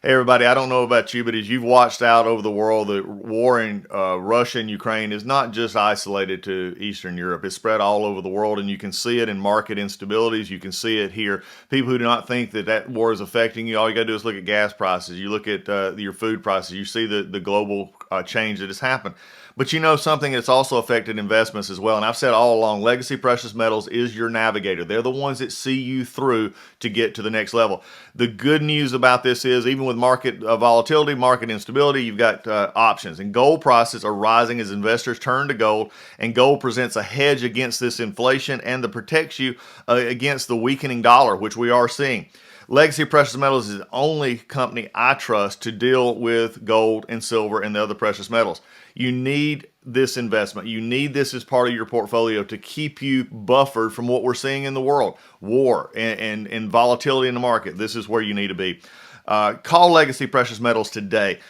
Hey everybody, I don't know about you, but as you've watched out over the world, the war in Russia and Ukraine is not just isolated to Eastern Europe. It's spread all over the world, and you can see it in market instabilities. You can see it here. People who do not think that that war is affecting you, all you got to do is look at gas prices. You look at your food prices. You see the global change that has happened. But you know something that's also affected investments as well. And I've said all along, legacy precious metals is your navigator. They're the ones that see you through to get to the next level. The good news about this is even with market volatility, market instability, you've got options. And gold prices are rising as investors turn to gold. And gold presents a hedge against this inflation and that protects you against the weakening dollar, which we are seeing. Legacy Precious Metals is the only company I trust to deal with gold and silver and the other precious metals. You need this investment. You need this as part of your portfolio to keep you buffered from what we're seeing in the world, war and volatility in the market. This is where you need to be. Call Legacy Precious Metals today.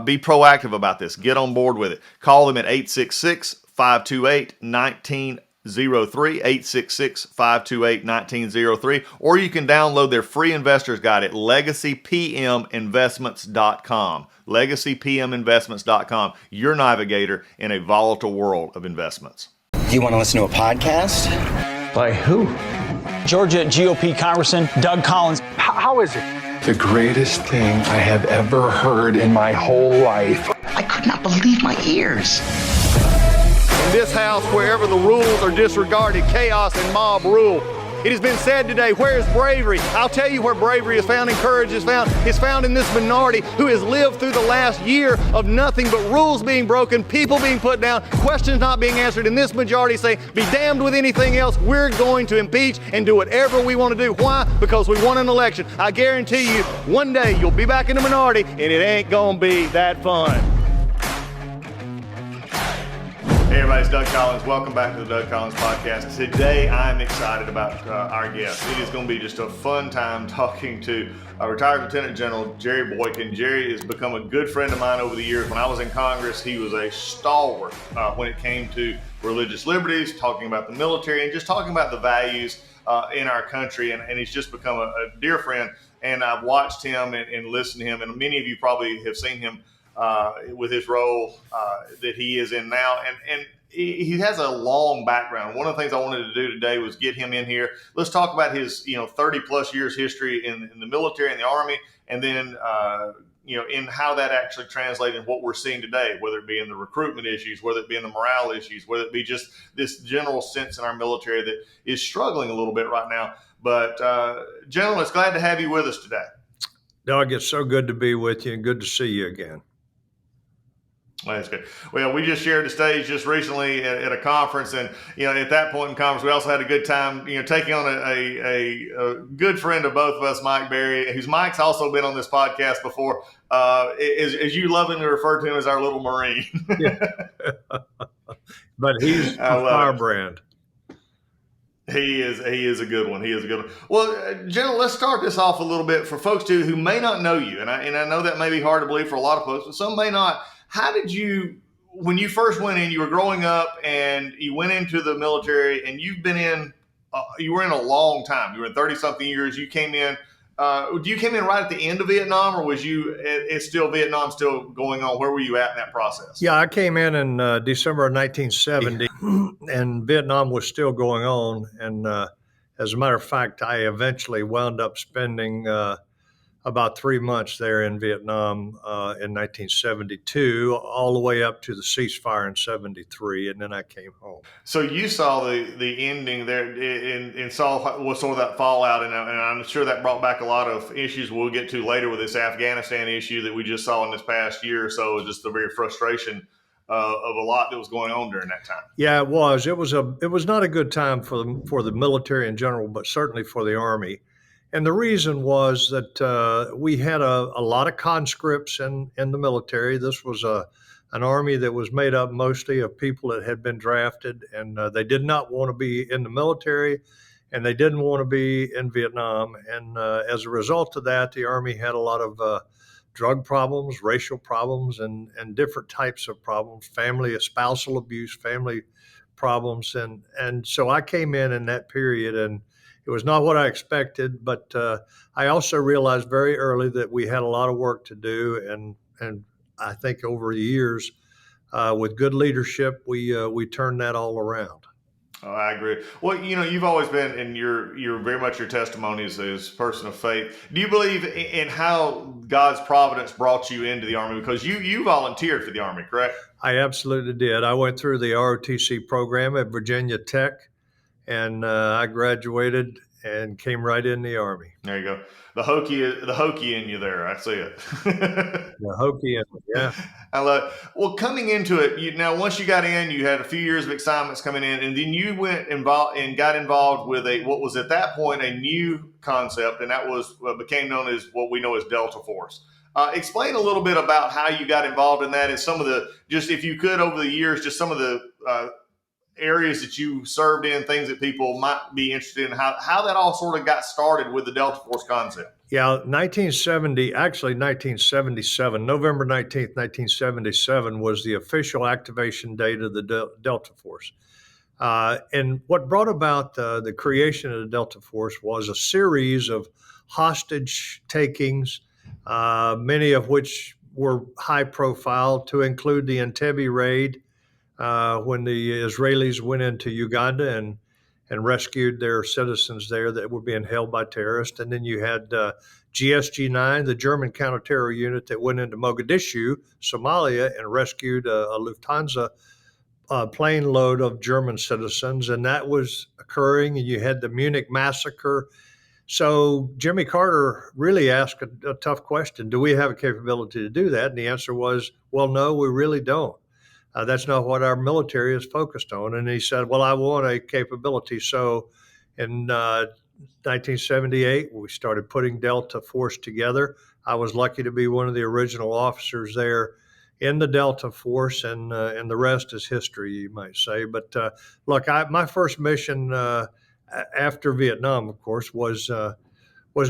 Be proactive about this. Get on board with it. Call them at 866-528-1903, 866-528-1903, or you can download their free investor's guide at legacypminvestments.com. legacypminvestments.com, your navigator in a volatile world of investments. Do you want to listen to a podcast? By who? Georgia GOP Congressman Doug Collins. How is it? The greatest thing I have ever heard in my whole life. I could not believe my ears. In this house, wherever the rules are disregarded, chaos and mob rule. It has been said today, where is bravery? I'll tell you where bravery is found and courage is found. It's found in this minority who has lived through the last year of nothing but rules being broken, people being put down, questions not being answered, and this majority say, be damned with anything else. We're going to impeach and do whatever we want to do. Why? Because we won an election. I guarantee you, one day you'll be back in the minority and it ain't gonna be that fun. Hey everybody, it's Doug Collins. Welcome back to the Doug Collins Podcast. Today I'm excited about our guest. It is going to be just a fun time talking to retired Lieutenant General Jerry Boykin. Jerry has become a good friend of mine over the years. When I was in Congress, he was a stalwart when it came to religious liberties, talking about the military, and just talking about the values in our country. And he's just become a dear friend. And I've watched him and listened to him, and many of you probably have seen him with his role that he is in now. And he has a long background. One of the things I wanted to do today was get him in here. Let's talk about his 30 plus years history in the military and the Army, and then in how that actually translated in what we're seeing today, whether it be in the recruitment issues, whether it be in the morale issues, whether it be just this general sense in our military that is struggling a little bit right now. But gentlemen, it's glad to have you with us today. Doug, it's so good to be with you and good to see you again. Well, that's good. Well, we just shared the stage just recently at a conference, and at that point in conference, we also had a good time, taking on a good friend of both of us, Mike Berry, whose Mike's also been on this podcast before. As you lovingly refer to him as our little Marine. Yeah. But he's a firebrand. He is a good one. He is a good one. Well, General, let's start this off a little bit for folks too who may not know you, and I know that may be hard to believe for a lot of folks, but some may not. How did you, when you first went in, you were growing up and you went into the military, and you've been in, you were in a long time. You were in 30-something years. You came in, you came in right at the end of Vietnam, or was you, it's still Vietnam still going on? Where were you at in that process? Yeah, I came in December of 1970, and Vietnam was still going on. And as a matter of fact, I eventually wound up spending about 3 months there in Vietnam in 1972, all the way up to the ceasefire in 73, and then I came home. So you saw the ending there and saw what sort of that fallout, and I'm sure that brought back a lot of issues we'll get to later with this Afghanistan issue that we just saw in this past year or so, just the very frustration of a lot that was going on during that time. Yeah, it was. It was not a good time for the military in general, but certainly for the Army. And the reason was that we had a lot of conscripts in the military. This was an army that was made up mostly of people that had been drafted, and they did not want to be in the military, and they didn't want to be in Vietnam. And as a result of that, the Army had a lot of drug problems, racial problems, and different types of problems, spousal abuse, family problems. And so I came in that period, and It was not what I expected, but I also realized very early that we had a lot of work to do, and I think over the years, with good leadership, we turned that all around. Oh, I agree. Well, you've always been, and you're very much your testimony is a person of faith. Do you believe in how God's providence brought you into the Army? Because you volunteered for the Army, correct? I absolutely did. I went through the ROTC program at Virginia Tech, and I graduated and came right in the Army. There you go. The hokey in you there. I see it. The hokey, yeah. I love it. Well, coming into it, now once you got in, you had a few years of assignments coming in, and then you went involved and got involved with what was at that point a new concept, and that was what became known as what we know as Delta Force. Explain a little bit about how you got involved in that, and some of the, just if you could over the years, just some of the areas that you served in, things that people might be interested in, how that all sort of got started with the Delta Force concept. Yeah, 1977, November 19th, 1977 was the official activation date of the Delta Force. And what brought about the creation of the Delta Force was a series of hostage takings, many of which were high profile, to include the Entebbe raid, when the Israelis went into Uganda and rescued their citizens there that were being held by terrorists. And then you had GSG-9, the German counterterror unit that went into Mogadishu, Somalia, and rescued a Lufthansa plane load of German citizens. And that was occurring, and you had the Munich massacre. So Jimmy Carter really asked a tough question. Do we have a capability to do that? And the answer was, well, no, we really don't. That's not what our military is focused on. And he said, well, I want a capability. So in 1978, we started putting Delta Force together. I was lucky to be one of the original officers there in the Delta Force, and the rest is history, you might say. But look, my first mission after Vietnam, of course, was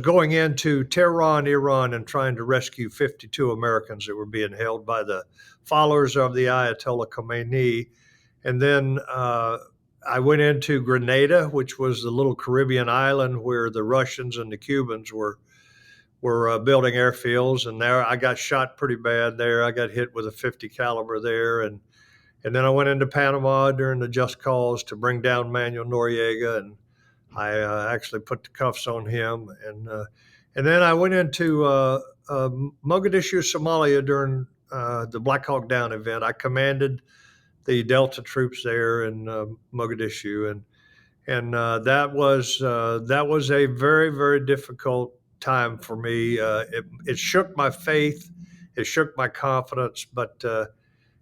going into Tehran, Iran, and trying to rescue 52 Americans that were being held by the followers of the Ayatollah Khomeini. And then I went into Grenada, which was the little Caribbean island where the Russians and the Cubans were building airfields. And there I got shot pretty bad there. I got hit with a .50 caliber there. And then I went into Panama during the Just Cause to bring down Manuel Noriega, and I actually put the cuffs on him. And then I went into Mogadishu, Somalia during the Blackhawk Down event. I commanded the Delta troops there in Mogadishu, and that was a very, very difficult time for me. It shook my faith, it shook my confidence, but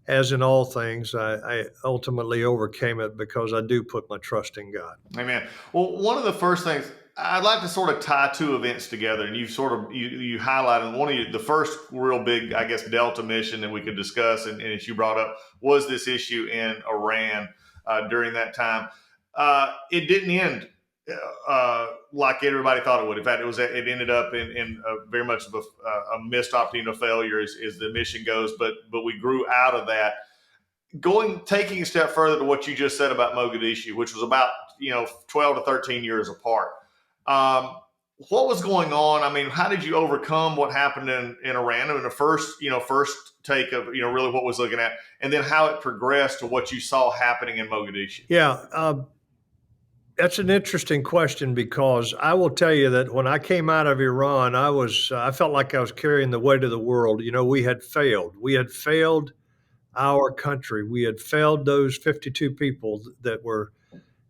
as in all things, I ultimately overcame it because I do put my trust in God. Amen. Well, one of the first things I'd like to sort of tie two events together, and you highlighted one of the first real big, I guess, Delta mission that we could discuss, and as you brought up, was this issue in Iran during that time. It didn't end like everybody thought it would. In fact, it ended up in very much of a missed opportunity, a failure as the mission goes. But we grew out of that. Taking a step further to what you just said about Mogadishu, which was about 12 to 13 years apart. What was going on? I mean, how did you overcome what happened in Iran in the first take of really what was looking at, and then how it progressed to what you saw happening in Mogadishu? Yeah. That's an interesting question, because I will tell you that when I came out of Iran, I felt like I was carrying the weight of the world. We had failed. We had failed our country. We had failed those 52 people that were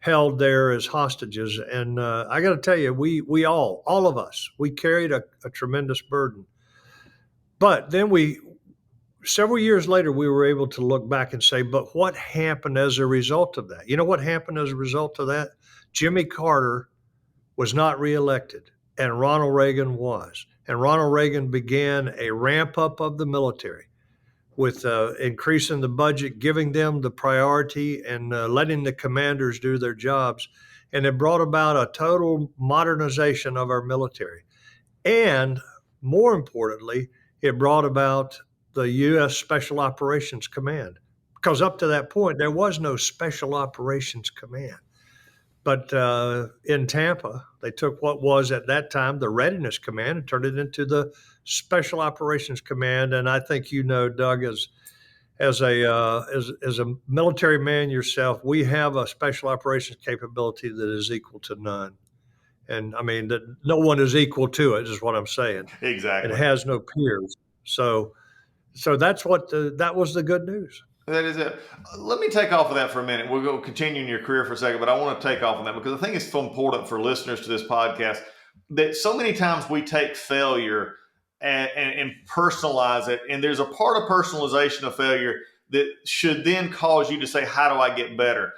held there as hostages. And I got to tell you, we all of us, we carried a tremendous burden. But then several years later, we were able to look back and say, but what happened as a result of that? You know what happened as a result of that? Jimmy Carter was not reelected, and Ronald Reagan was. And Ronald Reagan began a ramp up of the military with increasing the budget, giving them the priority, and letting the commanders do their jobs. And it brought about a total modernization of our military. And more importantly, it brought about the U.S. Special Operations Command, because up to that point, there was no Special Operations Command. But in Tampa, they took what was at that time the Readiness Command and turned it into the Special Operations Command. And I think Doug, as a military man yourself, we have a special operations capability that is equal to none. And I mean that no one is equal to it, is what I'm saying. Exactly. It has no peers. So that's that was the good news. That is it. Let me take off of that for a minute. We'll go continue in your career for a second, but I want to take off on that because I think it's so important for listeners to this podcast that so many times we take failure and personalize it. And there's a part of personalization of failure that should then cause you to say, how do I get better?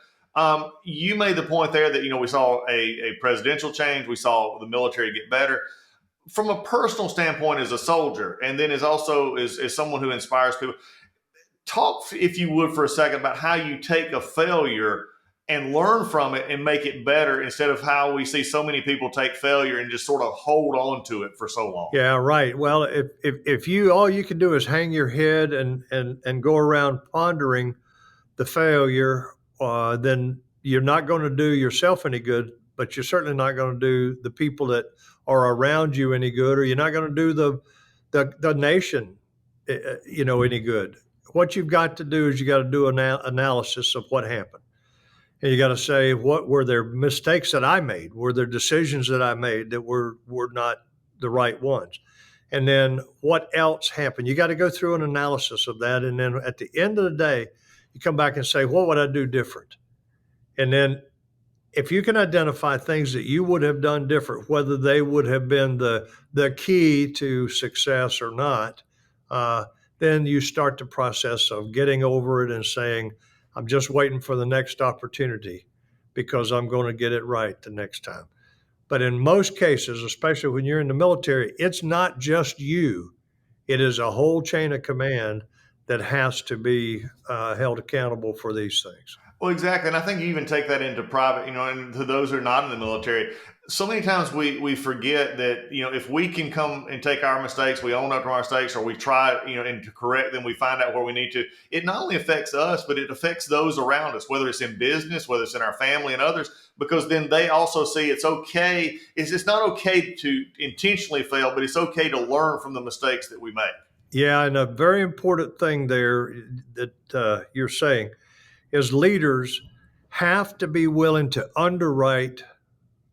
You made the point there that, we saw a presidential change. We saw the military get better. From a personal standpoint as a soldier, and then as someone who inspires people, talk, if you would, for a second about how you take a failure and learn from it and make it better instead of how we see so many people take failure and just sort of hold on to it for so long. Yeah, right. Well, if you all you can do is hang your head and go around pondering the failure, then you're not going to do yourself any good, but you're certainly not going to do the people that are around you any good, or you're not going to do the nation, any good. What you've got to do is you got to do an analysis of what happened. And you got to say, what were there mistakes that I made? Were there decisions that I made that were not the right ones? And then what else happened? You got to go through an analysis of that. And then at the end of the day, you come back and say, what would I do different? And then if you can identify things that you would have done different, whether they would have been the key to success or not, then you start the process of getting over it and saying, I'm just waiting for the next opportunity because I'm going to get it right the next time. But in most cases, especially when you're in the military, it's not just you. It is a whole chain of command that has to be held accountable for these things. Well, exactly. And I think you even take that into private, and to those who are not in the military, so many times we forget that, if we can come and take our mistakes, we own up to our mistakes, or we try, and to correct them, we find out where we need to. It not only affects us, but it affects those around us, whether it's in business, whether it's in our family and others, because then they also see it's okay. It's not okay to intentionally fail, but it's okay to learn from the mistakes that we make. Yeah. And a very important thing there that you're saying is leaders have to be willing to underwrite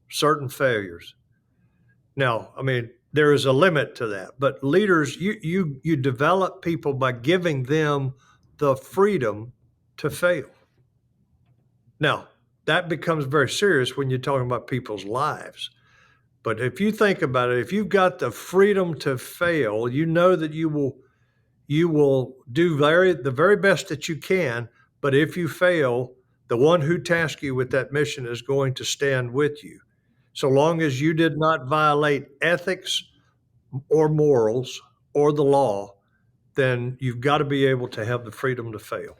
certain failures. Now, I mean, there is a limit to that, but leaders, you develop people by giving them the freedom to fail. Now, that becomes very serious when you're talking about people's lives. But if you think about it, if you've got the freedom to fail, you know that you will do the very best that you can. But if you fail, the one who tasked you with that mission is going to stand with you. So long as you did not violate ethics or morals or the law, then you've got to be able to have the freedom to fail.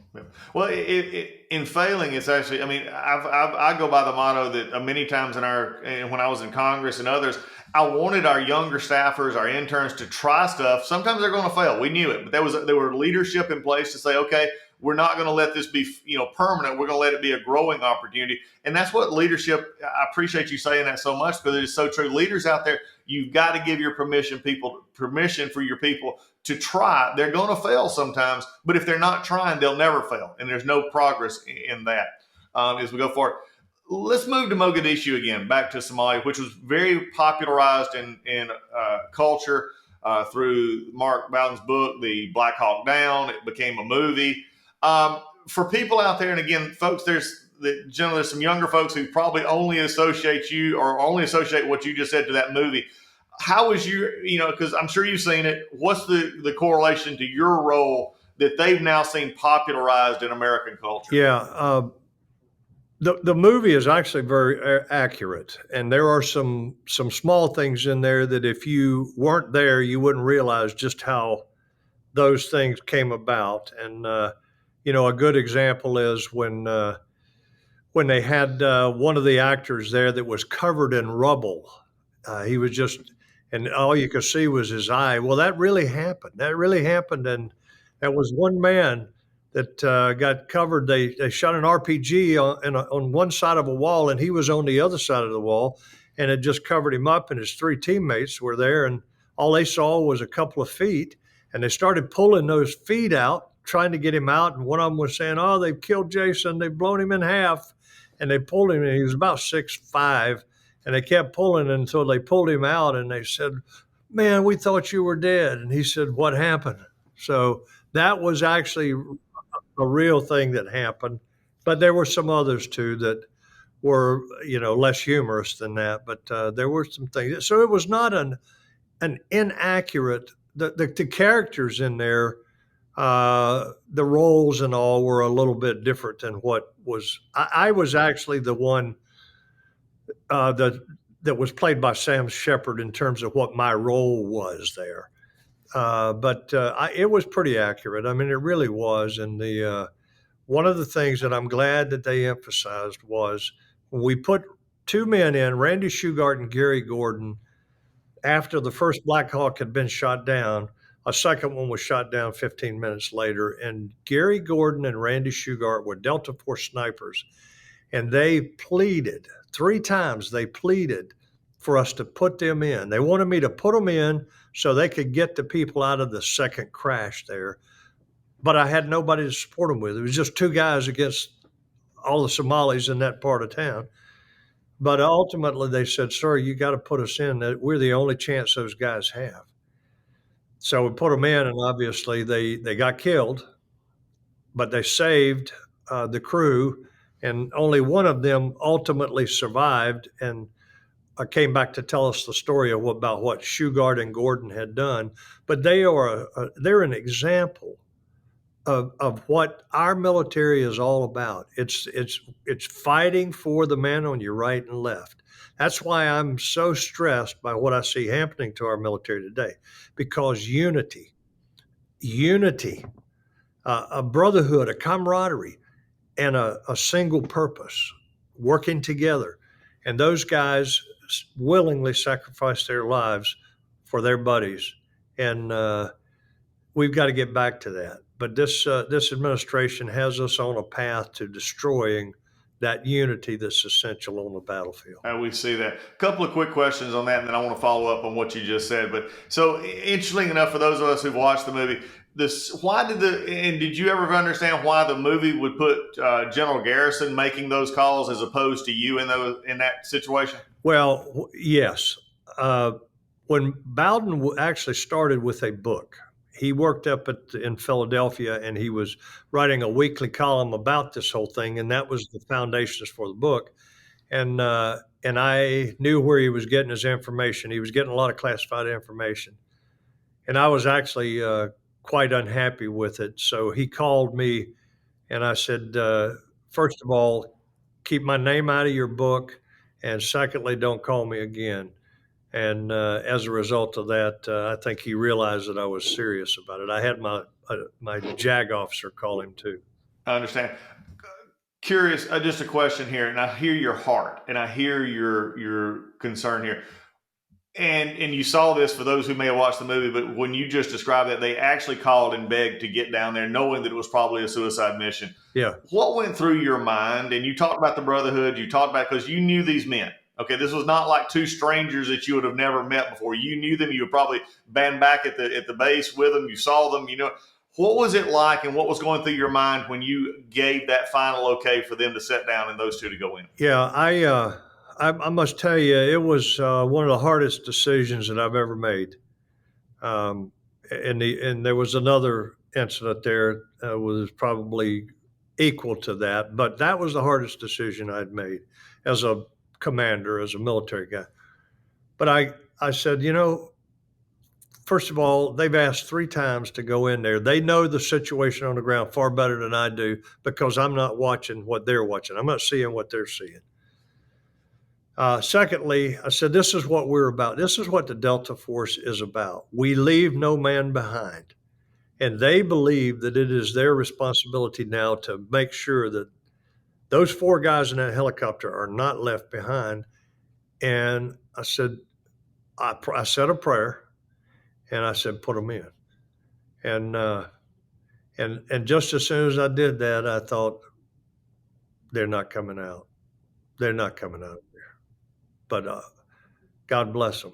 Well, in failing, it's actually, I go by the motto that many times when I was in Congress and others, I wanted our younger staffers, our interns to try stuff. Sometimes they're going to fail. We knew it, but there were leadership in place to say, okay, we're not going to let this be, permanent. We're going to let it be a growing opportunity. And that's what leadership, I appreciate you saying that so much because it is so true. Leaders out there, you've got to give your permission for your people to try. They're going to fail sometimes, but if they're not trying, they'll never fail. And there's no progress in that as we go forward. Let's move to Mogadishu again, back to Somalia, which was very popularized in culture through Mark Bowden's book, the Blackhawk Down. It became a movie. For people out there, and again, folks, there's some younger folks who probably only associate you or only associate what you just said to that movie. How was because I'm sure you've seen it. What's the correlation to your role that they've now seen popularized in American culture? Yeah. The movie is actually very accurate, and there are some small things in there that if you weren't there, you wouldn't realize just how those things came about. And a good example is when they had one of the actors there that was covered in rubble. He was just, and all you could see was his eye. Well, that really happened. And that was one man that got covered. They shot an RPG on one side of a wall, and he was on the other side of the wall, and it just covered him up. And his three teammates were there, and all they saw was a couple of feet, and they started pulling those feet out, trying to get him out. And one of them was saying, "Oh, they've killed Jason. They've blown him in half." And they pulled him, and he was about 6'5", and they kept pulling until they pulled him out. And they said, "Man, we thought you were dead." And he said, "What happened?" So that was actually a real thing that happened. But there were some others too that were, less humorous than that. But there were some things. So it was not an inaccurate. The characters in there, the roles and all were a little bit different than what was. I was actually the one that was played by Sam Shepard in terms of what my role was there. But it was pretty accurate. I mean, it really was. And one of the things that I'm glad that they emphasized was when we put two men in, Randy Shugart and Gary Gordon, after the first Blackhawk had been shot down, a second one was shot down 15 minutes later. And Gary Gordon and Randy Shugart were Delta Force snipers. And they pleaded, 3 times they pleaded for us to put them in. They wanted me to put them in so they could get the people out of the second crash there. But I had nobody to support them with. It was just 2 guys against all the Somalis in that part of town. But ultimately they said, "Sir, you got to put us in. We're the only chance those guys have." So we put them in, and obviously they got killed, but they saved the crew, and only one of them ultimately survived and came back to tell us the story about what Shugart and Gordon had done. But they're an example of what our military is all about. It's fighting for the man on your right and left. That's why I'm so stressed by what I see happening to our military today, because unity, a brotherhood, a camaraderie, and a single purpose, working together. And those guys willingly sacrifice their lives for their buddies. And we've got to get back to that. But this administration has us on a path to destroying that unity that's essential on the battlefield. We see that. A couple of quick questions on that, and then I want to follow up on what you just said. But so interesting enough, for those of us who've watched the movie, did you ever understand why the movie would put General Garrison making those calls as opposed to you in that situation? Well, yes. When Bowden actually started with a book, he worked up in Philadelphia, and he was writing a weekly column about this whole thing, and that was the foundations for the book. And I knew where he was getting his information. He was getting a lot of classified information, and I was actually quite unhappy with it. So he called me, and I said, first of all, keep my name out of your book, and secondly, don't call me again. And as a result of that, I think he realized that I was serious about it. I had my JAG officer call him too. I understand. Curious, just a question here, and I hear your heart, and I hear your concern here. And you saw this for those who may have watched the movie, but when you just described that, they actually called and begged to get down there, knowing that it was probably a suicide mission. Yeah. What went through your mind? And you talked about the brotherhood. You talked about, because you knew these men. Okay, this was not like 2 strangers that you would have never met before. You knew them. You were probably been back at the base with them. You saw them. What was it like, and what was going through your mind when you gave that final okay for them to sit down and those 2 to go in? Yeah, I must tell you, it was one of the hardest decisions that I've ever made. And there was another incident there was probably equal to that, but that was the hardest decision I'd made as a commander, as a military guy. But I said, first of all, they've asked 3 times to go in there. They know the situation on the ground far better than I do, because I'm not watching what they're watching. I'm not seeing what they're seeing. Secondly, I said, this is what we're about. This is what the Delta Force is about. We leave no man behind. And they believe that it is their responsibility now to make sure that those 4 guys in that helicopter are not left behind. And I said, I said a prayer, and I said, put them in. And And just as soon as I did that, I thought, they're not coming out. They're not coming out of there. But God bless them.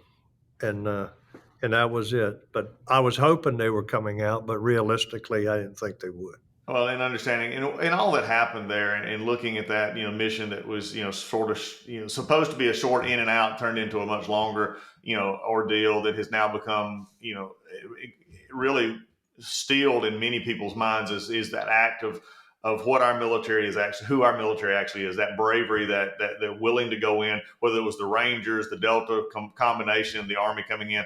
And that was it. But I was hoping they were coming out, but realistically, I didn't think they would. Well, in understanding and all that happened there, and looking at that, mission that was, sort of, supposed to be a short in and out, turned into a much longer, ordeal that has now become, really steeled in many people's minds is that act of what our military is actually, who our military actually is, that bravery that they're willing to go in, whether it was the Rangers, the Delta combination, the Army coming in.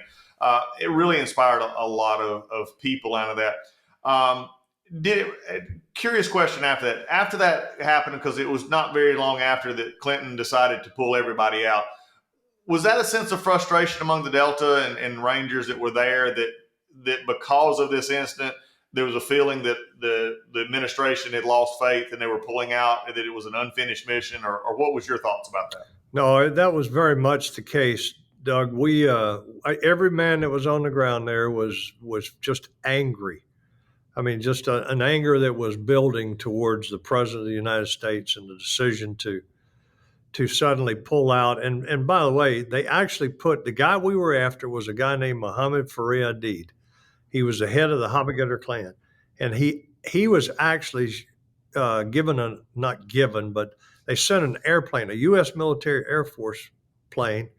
It really inspired a lot of people out of that. Curious question after that happened, because it was not very long after that Clinton decided to pull everybody out. Was that a sense of frustration among the Delta and Rangers that were there, that because of this incident, there was a feeling that the administration had lost faith and they were pulling out, and that it was an unfinished mission, or what was your thoughts about that? No, that was very much the case, Doug. We every man that was on the ground there was just angry. I mean, just an anger that was building towards the President of the United States and the decision to suddenly pull out. And by the way, they actually put, the guy we were after was a guy named Muhammad Farid. He was the head of the Habagadar clan. And he was actually not given, but they sent an airplane, a U.S. military Air Force plane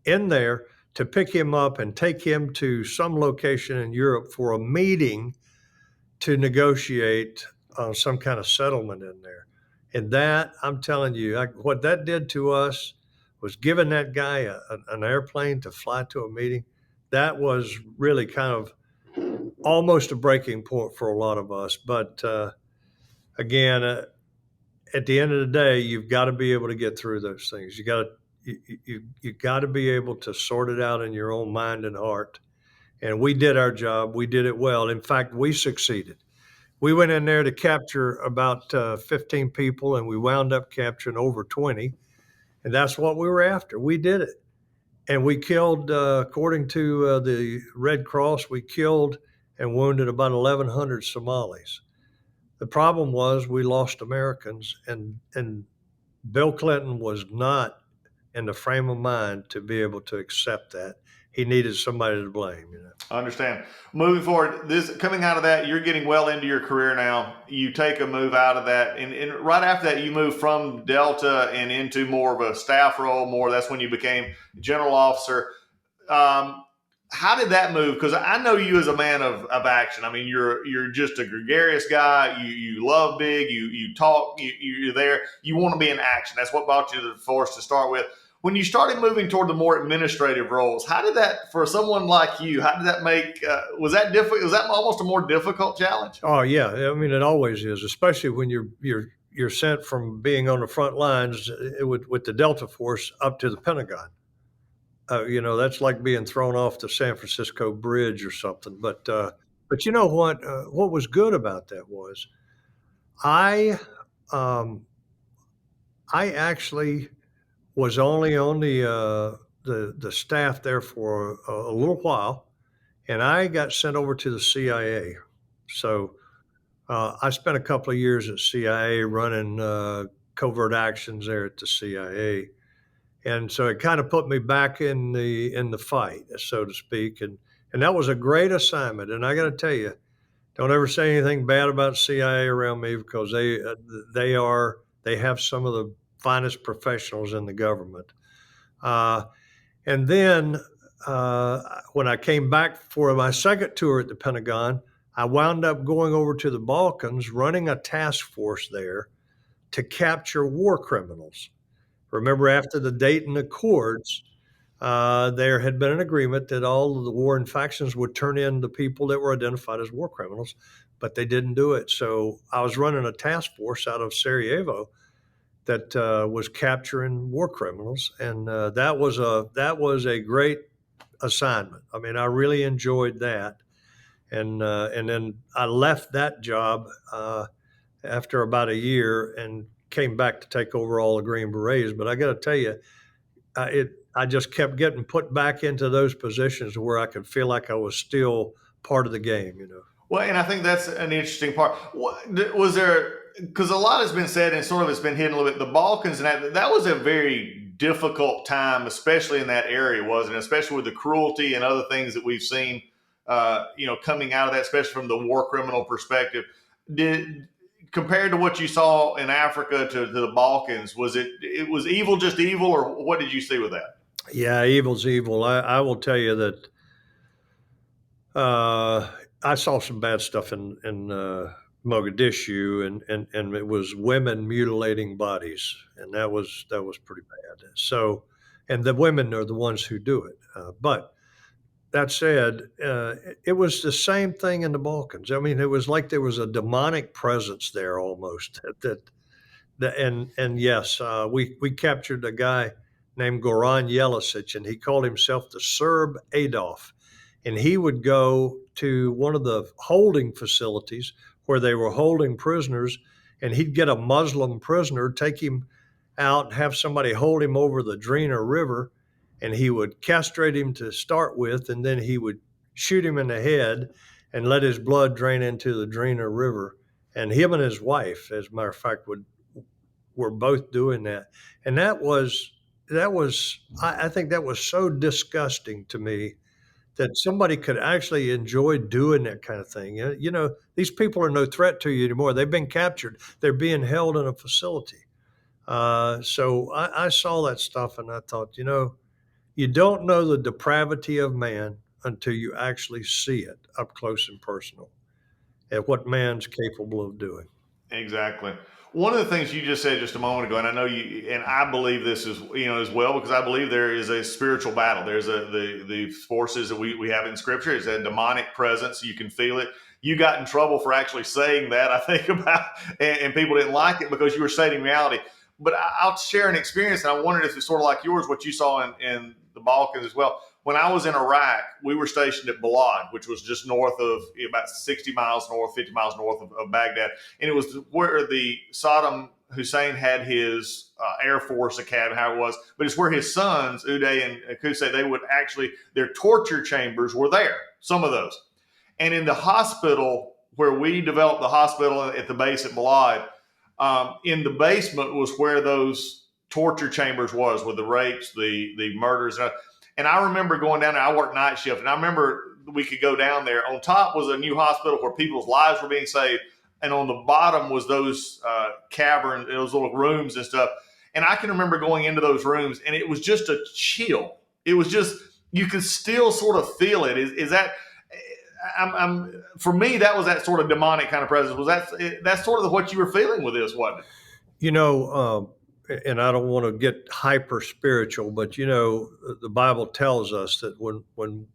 in there to pick him up and take him to some location in Europe for a meeting to negotiate some kind of settlement in there. And that, I'm telling you, what that did to us was giving that guy an airplane to fly to a meeting. That was really kind of almost a breaking point for a lot of us. But again, at the end of the day, you've got to be able to get through those things. You got to be able to sort it out in your own mind and heart. And we did our job. We did it well. In fact, we succeeded. We went in there to capture about 15 people, and we wound up capturing over 20. And that's what we were after. We did it. And we killed, according to the Red Cross, we killed and wounded about 1,100 Somalis. The problem was we lost Americans, and Bill Clinton was not in the frame of mind to be able to accept that. He needed somebody to blame, I understand. Moving forward, coming out of that, you're getting well into your career now. You take a move out of that, and right after that, you move from Delta and into more of a staff role. That's when you became general officer. How did that move? Because I know you as a man of action. I mean, you're just a gregarious guy. You love big. You talk. You're there. You want to be in action. That's what brought you to the force to start with. When you started moving toward the more administrative roles, how did that, for someone like you, how did that make, was that difficult? Was that almost a more difficult challenge? Oh yeah, I mean, it always is, especially when you're sent from being on the front lines with the Delta Force up to the Pentagon. That's like being thrown off the San Francisco Bridge or something. But you know what was good about that was, I actually was only on the staff there for a little while, and I got sent over to the CIA. So I spent a couple of years at CIA running covert actions there at the CIA, and so it kind of put me back in the fight, so to speak, and that was a great assignment. And I got to tell you, don't ever say anything bad about CIA around me, because they have some of the finest professionals in the government. And then when I came back for my second tour at the Pentagon, I wound up going over to the Balkans, running a task force there to capture war criminals. Remember, after the Dayton Accords, there had been an agreement that all of the warring factions would turn in the people that were identified as war criminals, but they didn't do it. So I was running a task force out of Sarajevo that was capturing war criminals, and that was a great assignment. I mean, I really enjoyed that, and then I left that job after about a year and came back to take over all the Green Berets. But I got to tell you, I just kept getting put back into those positions where I could feel like I was still part of the game. Well, and I think that's an interesting part. Was there, because a lot has been said and sort of it's been hidden a little bit, the Balkans, and that was a very difficult time, especially in that area, wasn't it? Especially with the cruelty and other things that we've seen, coming out of that, especially from the war criminal perspective. Compared to what you saw in Africa to the Balkans, was it was evil just evil, or what did you see with that? Yeah, evil's evil. I will tell you that I saw some bad stuff in Mogadishu, and it was women mutilating bodies, and that was pretty bad. So, and the women are the ones who do it. But that said, it was the same thing in the Balkans. I mean, it was like there was a demonic presence there almost. And yes, we captured a guy named Goran Jelisic, and he called himself the Serb Adolf. And he would go to one of the holding facilities where they were holding prisoners, and he'd get a Muslim prisoner, take him out, and have somebody hold him over the Drina River, and he would castrate him to start with, and then he would shoot him in the head and let his blood drain into the Drina River. And him and his wife, as a matter of fact, were both doing that. And I think that was so disgusting to me that somebody could actually enjoy doing that kind of thing. You know, these people are no threat to you anymore. They've been captured. They're being held in a facility. So I saw that stuff and I thought, you don't know the depravity of man until you actually see it up close and personal at what man's capable of doing. Exactly. One of the things you just said just a moment ago, and I know you, and I believe this is, as well, because I believe there is a spiritual battle. There's the forces that we have in Scripture. It's a demonic presence. You can feel it. You got in trouble for actually saying that, I think, and people didn't like it because you were stating reality. But I'll share an experience, and I wondered if it's sort of like yours, what you saw in the Balkans as well. When I was in Iraq, we were stationed at Balad, which was just north of, about 60 miles north, 50 miles north of Baghdad. And it was where the Saddam Hussein had his Air Force Academy, how it was. But it's where his sons, Uday and Qusay, their torture chambers were there, some of those. And in the hospital, where we developed the hospital at the base at Balad, in the basement was where those torture chambers was, with the rapes, the murders. And I remember going down there. I worked night shift, and I remember we could go down there. On top was a new hospital where people's lives were being saved, and on the bottom was those caverns, those little rooms and stuff. And I can remember going into those rooms, and it was just a chill. It was just, you could still sort of feel it. Is that? For me, that was that sort of demonic kind of presence. That's sort of what you were feeling with this, wasn't it? And I don't want to get hyper spiritual, but the Bible tells us that when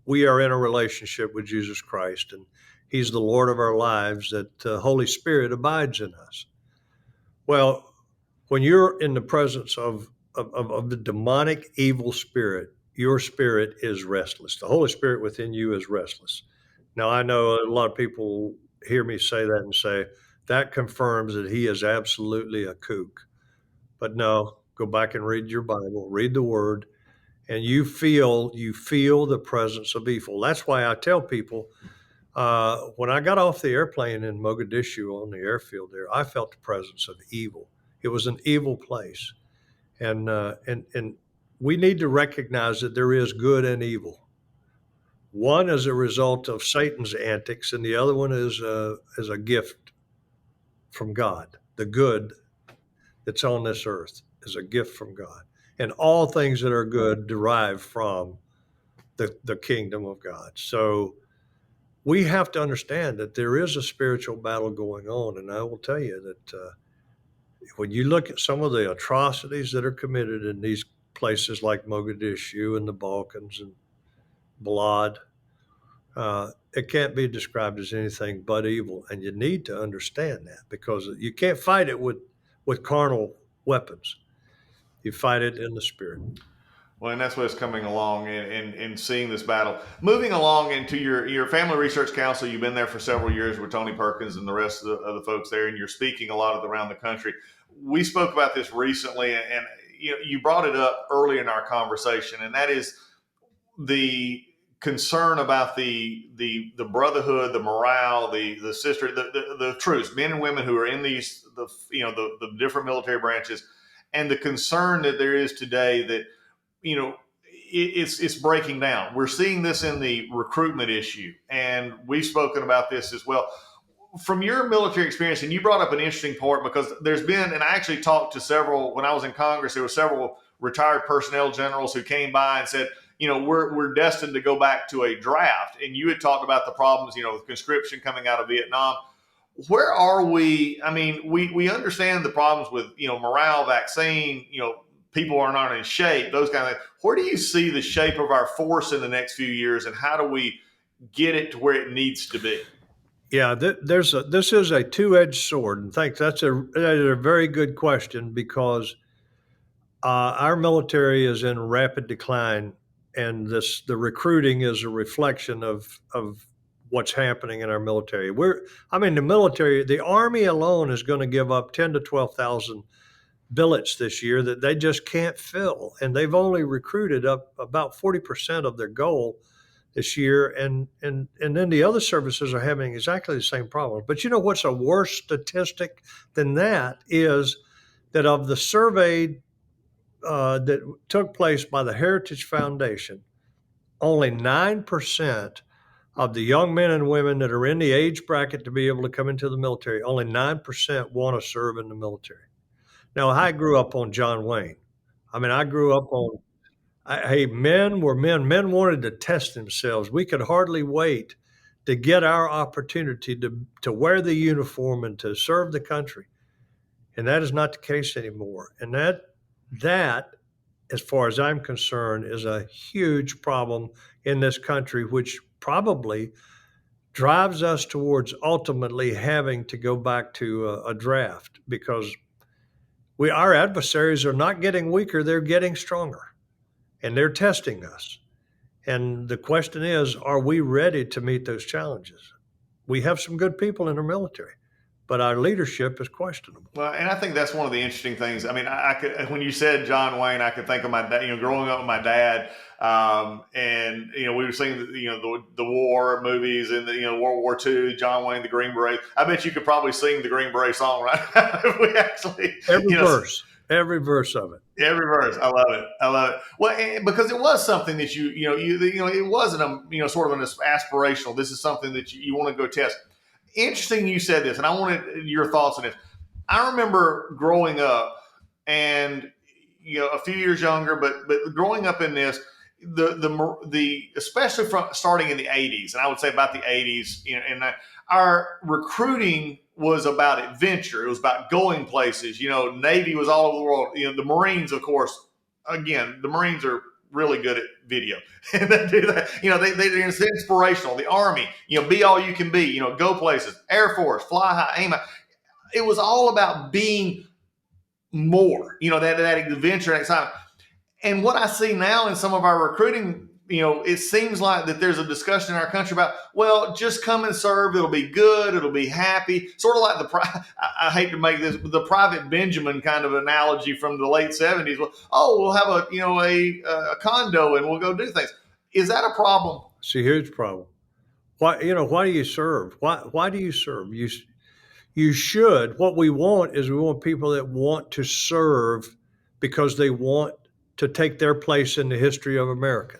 we are in a relationship with Jesus Christ and He's the Lord of our lives, that the Holy Spirit abides in us. Well, when you're in the presence of the demonic evil spirit, your spirit is restless. The Holy Spirit within you is restless. Now, I know a lot of people hear me say that and say, that confirms that he is absolutely a kook. But no, go back and read your Bible, read the Word, and you feel the presence of evil. That's why I tell people, when I got off the airplane in Mogadishu on the airfield there, I felt the presence of evil. It was an evil place, and we need to recognize that there is good and evil. One is a result of Satan's antics, and the other one is a gift from God. The good that's on this earth is a gift from God. And all things that are good derive from the kingdom of God. So we have to understand that there is a spiritual battle going on. And I will tell you that when you look at some of the atrocities that are committed in these places like Mogadishu and the Balkans and Balad, it can't be described as anything but evil. And you need to understand that, because you can't fight it with carnal weapons. You fight it in the spirit. Well, and that's what's coming along and seeing this battle. Moving along into your Family Research Council, you've been there for several years with Tony Perkins and the rest of the folks there, and you're speaking a lot around the country. We spoke about this recently, and you brought it up early in our conversation, and that is the concern about the brotherhood, the morale, the sister, the troops, men and women who are in the different military branches, and the concern that there is today that it's breaking down. We're seeing this in the recruitment issue, and we've spoken about this as well. From your military experience, and you brought up an interesting part, because there's been, and I actually talked to several, when I was in Congress, there were several retired personnel generals who came by and said, we're destined to go back to a draft. And you had talked about the problems, with conscription coming out of Vietnam. Where are we? I mean, we understand the problems with, morale, vaccine, people are not in shape, those kind of things. Where do you see the shape of our force in the next few years, and how do we get it to where it needs to be? Yeah, this is a two-edged sword, and thanks. That is a very good question, because our military is in rapid decline, and the recruiting is a reflection of what's happening in our military. The military, the Army alone is going to give up 10 to 12,000 billets this year that they just can't fill, and they've only recruited up about 40% of their goal this year, and then the other services are having exactly the same problem. But what's a worse statistic than that is that of the survey that took place by the Heritage Foundation, only 9% of the young men and women that are in the age bracket to be able to come into the military, only 9% want to serve in the military. Now, I grew up on John Wayne. I grew up on men were men. Men wanted to test themselves. We could hardly wait to get our opportunity to wear the uniform and to serve the country. And that is not the case anymore. And that, as far as I'm concerned, is a huge problem in this country, which probably drives us towards ultimately having to go back to a draft, because our adversaries are not getting weaker, they're getting stronger. And they're testing us. And the question is, are we ready to meet those challenges? We have some good people in our military, but our leadership is questionable. Well, and I think that's one of the interesting things. I could, when you said John Wayne, I could think of my dad, growing up with my dad, and we were seeing the war movies and World War II, John Wayne, the Green Beret. I bet you could probably sing the Green Beret song right now if we actually Every verse of it. Every verse. I love it. Well, because it was something that it wasn't sort of an aspirational. This is something that you want to go test. Interesting you said this, and I wanted your thoughts on this. I remember growing up, and a few years younger, but growing up in this, the especially from starting in the 80s, and I would say about the 80s, and our recruiting was about adventure. It was about going places. Navy was all over the world. The Marines, of course, again, the Marines are really good at video. And they do that. They're inspirational. The Army, be all you can be, go places. Air Force, fly high, aim high. It was all about being more, that adventure and excitement. And what I see now in some of our recruiting, it seems like that there's a discussion in our country about, well, just come and serve. It'll be good. It'll be happy. Sort of like I hate to make this, the Private Benjamin kind of analogy from the late 70s. We'll have a condo and we'll go do things. Is that a problem? It's a huge problem. Why do you serve? Why do you serve? You should. What we want is people that want to serve because they want to take their place in the history of America.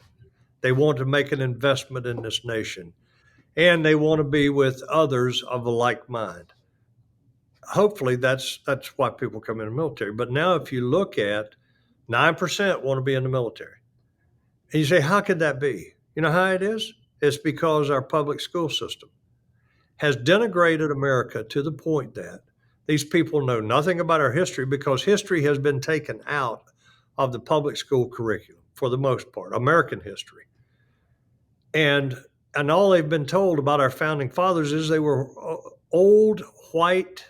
They want to make an investment in this nation, and they want to be with others of a like mind. Hopefully that's why people come in the military. But now if you look at 9% want to be in the military, and you say, how could that be? You know how it is? It's because our public school system has denigrated America to the point that these people know nothing about our history, because history has been taken out of the public school curriculum for the most part, American history. And all they've been told about our founding fathers is they were old white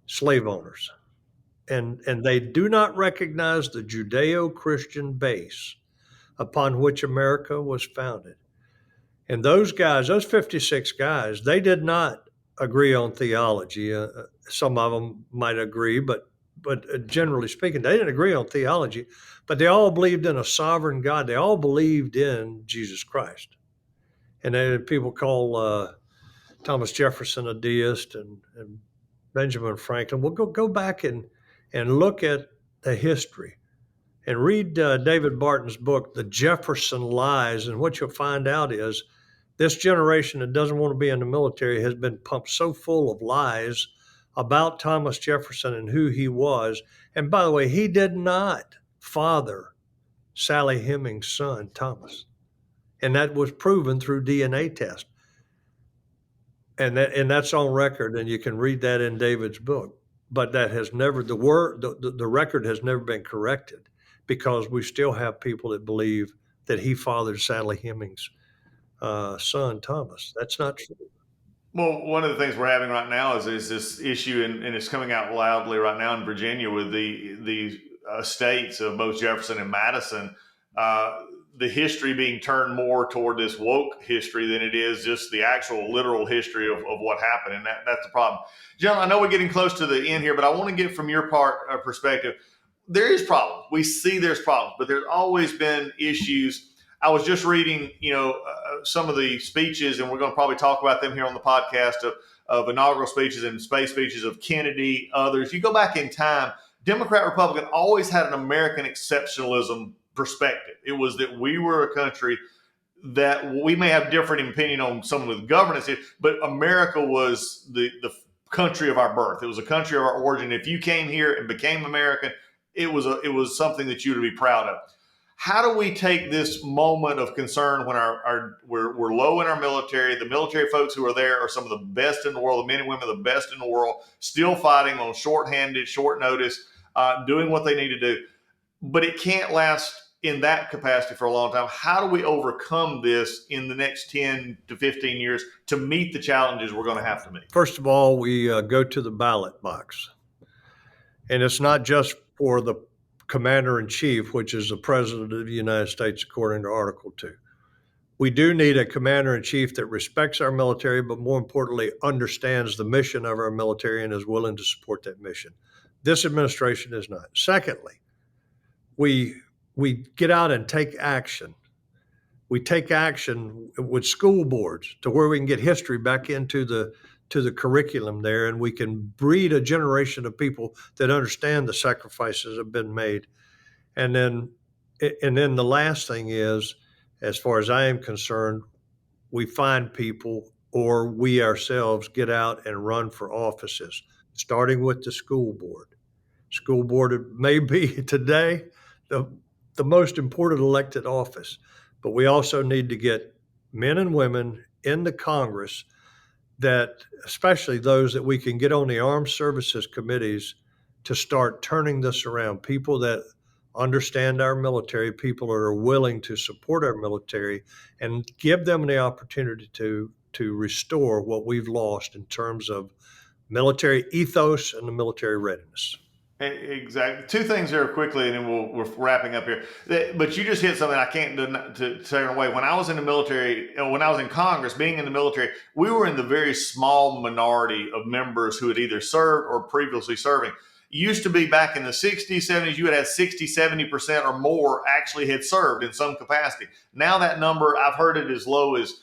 slave owners. And they do not recognize the Judeo-Christian base upon which America was founded. And those guys, those 56 guys, they did not agree on theology. Some of them might agree, but generally speaking, they didn't agree on theology. But they all believed in a sovereign God. They all believed in Jesus Christ. And then people call Thomas Jefferson a deist and Benjamin Franklin. Well, go back and look at the history and read David Barton's book, The Jefferson Lies. And what you'll find out is this generation that doesn't want to be in the military has been pumped so full of lies about Thomas Jefferson and who he was. And by the way, he did not father Sally Hemings' son, Thomas. And that was proven through DNA test. And that's on record, and you can read that in David's book. But that has never, the record has never been corrected, because we still have people that believe that he fathered Sally Hemings' son, Thomas. That's not true. Well, one of the things we're having right now is this issue, and it's coming out loudly right now in Virginia with the estates of both Jefferson and Madison. The history being turned more toward this woke history than it is just the actual literal history of what happened. And that's the problem. Gentlemen, I know we're getting close to the end here, but I want to get from your perspective. There is problems. We see there's problems, but there's always been issues. I was just reading, some of the speeches, and we're going to probably talk about them here on the podcast of inaugural speeches and space speeches of Kennedy, others. You go back in time, Democrat, Republican always had an American exceptionalism perspective. It was that we were a country that we may have different opinion on some of the governance, but America was the country of our birth. It was a country of our origin. If you came here and became American, it was something that you would be proud of. How do we take this moment of concern when we're low in our military? The military folks who are there are some of the best in the world. The men and women are the best in the world, still fighting on short notice, doing what they need to do. But it can't last in that capacity for a long time. How do we overcome this in the next 10 to 15 years to meet the challenges we're going to have to meet? First of all, we go to the ballot box. And it's not just for the commander-in-chief, which is the president of the United States, according to Article 2. We do need a commander-in-chief that respects our military, but more importantly, understands the mission of our military and is willing to support that mission. This administration is not. Secondly, we get out and take action. We take action with school boards to where we can get history back into the curriculum there, and we can breed a generation of people that understand the sacrifices that have been made. And then the last thing is, as far as I am concerned, we find people, or we ourselves get out and run for offices, starting with the school board. School board may be today the most important elected office, but we also need to get men and women in the Congress, that, especially those that we can get on the armed services committees, to start turning this around. People that understand our military, people that are willing to support our military, and give them the opportunity to restore what we've lost in terms of military ethos and the military readiness. Exactly. Two things here quickly, and then we're wrapping up here. But you just hit something I can't turn away. When I was in the military, when I was in Congress, being in the military, we were in the very small minority of members who had either served or previously serving. It used to be back in the 60s, 70s, you had 60, 70% or more actually had served in some capacity. Now that number, I've heard it as low as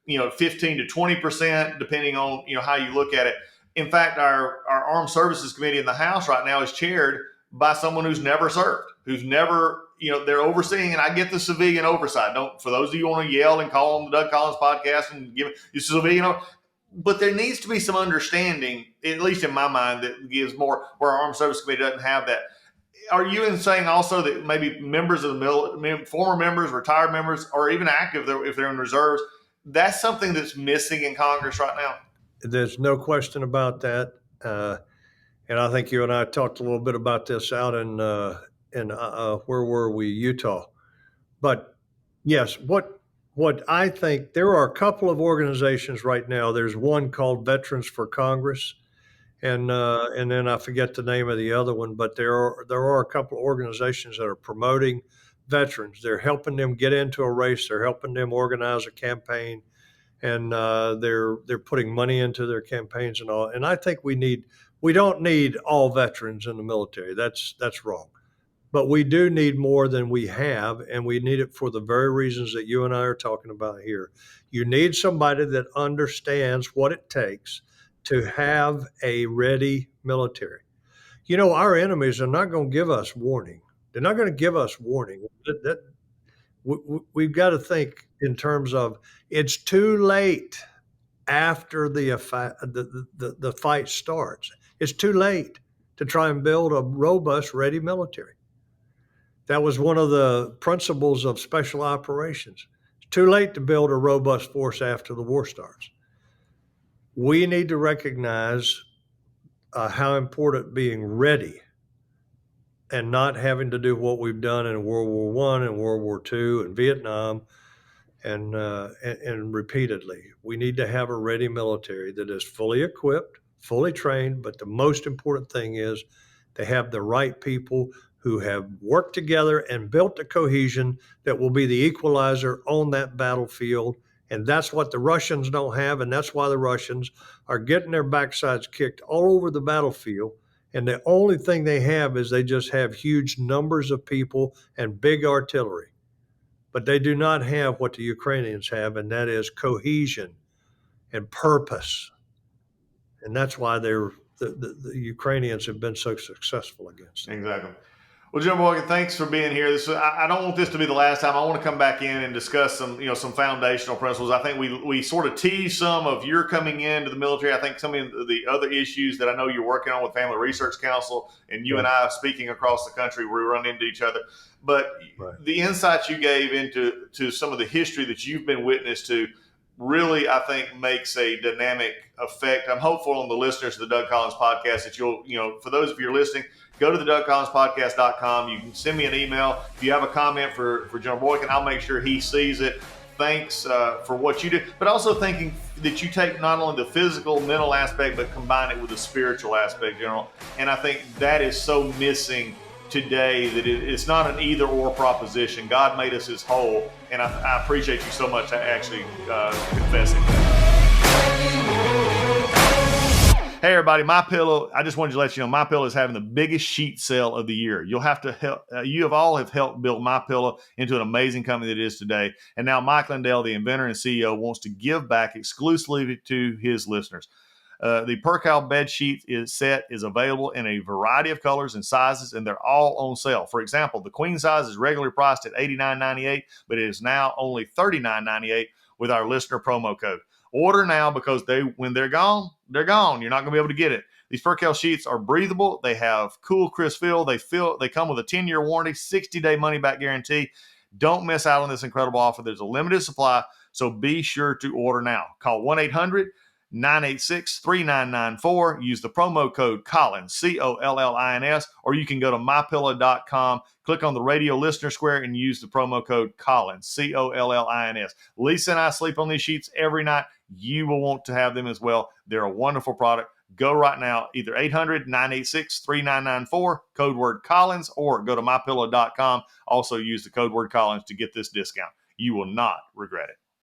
15 to 20%, depending on how you look at it. In fact, our Armed Services Committee in the House right now is chaired by someone who's never served, who's never, they're overseeing, and I get the civilian oversight. For those of you who want to yell and call on the Doug Collins podcast and give you civilian, but there needs to be some understanding, at least in my mind, that gives more, where our Armed Services Committee doesn't have that. Are you saying also that maybe members of the former members, retired members, or even active if they're in reserves, that's something that's missing in Congress right now? There's no question about that, and I think you and I talked a little bit about this out in where were we, Utah. But yes, what I think, there are a couple of organizations right now. There's one called Veterans for Congress, and then I forget the name of the other one. But there are a couple of organizations that are promoting veterans. They're helping them get into a race. They're helping them organize a campaign. And they're putting money into their campaigns and all. And I think we don't need all veterans in the military. That's wrong. But we do need more than we have, and we need it for the very reasons that you and I are talking about here. You need somebody that understands what it takes to have a ready military. You know, our enemies are not going to give us warning. They're not going to give us warning. We've got to think in terms of it's too late after the fight starts. It's too late to try and build a robust, ready military. That was one of the principles of special operations. It's too late to build a robust force after the war starts. We need to recognize how important being ready and not having to do what we've done in World War I and World War II and Vietnam and repeatedly. We need to have a ready military that is fully equipped, fully trained, but the most important thing is they have the right people who have worked together and built the cohesion that will be the equalizer on that battlefield. And that's what the Russians don't have, and that's why the Russians are getting their backsides kicked all over the battlefield. And the only thing they have is they just have huge numbers of people and big artillery. But they do not have what the Ukrainians have, and that is cohesion and purpose. And that's why the Ukrainians have been so successful against them. Exactly. Well, General Boykin, thanks for being here. I don't want this to be the last time. I want to come back in and discuss some foundational principles. I think we sort of teased some of your coming into the military. I think some of the other issues that I know you're working on with Family Research Council and you and I speaking across the country, we run into each other. But the insights you gave into some of the history that you've been witness to really, I think, makes a dynamic effect. I'm hopeful on the listeners of the Doug Collins podcast that you'll, for those of you who are listening, go to the DougCollinsPodcast.com. You can send me an email. If you have a comment for General Boykin, I'll make sure he sees it. Thanks for what you do, but also thinking that you take not only the physical, mental aspect, but combine it with the spiritual aspect, General. And I think that is so missing today that it's not an either or proposition. God made us his whole, and I appreciate you so much actually confessing that. Hey everybody, MyPillow. I just wanted to let you know MyPillow is having the biggest sheet sale of the year. You'll have to help. You have all helped build MyPillow into an amazing company that it is today. And now Mike Lindell, the inventor and CEO, wants to give back exclusively to his listeners. The Percal bed sheet set is available in a variety of colors and sizes, and they're all on sale. For example, the queen size is regularly priced at $89.98, but it is now only $39.98 with our listener promo code. Order now because when they're gone, they're gone. You're not going to be able to get it. These Percal sheets are breathable. They have cool, crisp feel. They come with a 10-year warranty, 60-day money-back guarantee. Don't miss out on this incredible offer. There's a limited supply, so be sure to order now. Call 1-800-986-3994. Use the promo code Collins, Collins, or you can go to mypillow.com, click on the radio listener square, and use the promo code Collins, Collins. Lisa and I sleep on these sheets every night. You will want to have them as well. They're a wonderful product. Go right now, either 800-986-3994, code word Collins, or go to mypillow.com. Also use the code word Collins to get this discount. You will not regret it.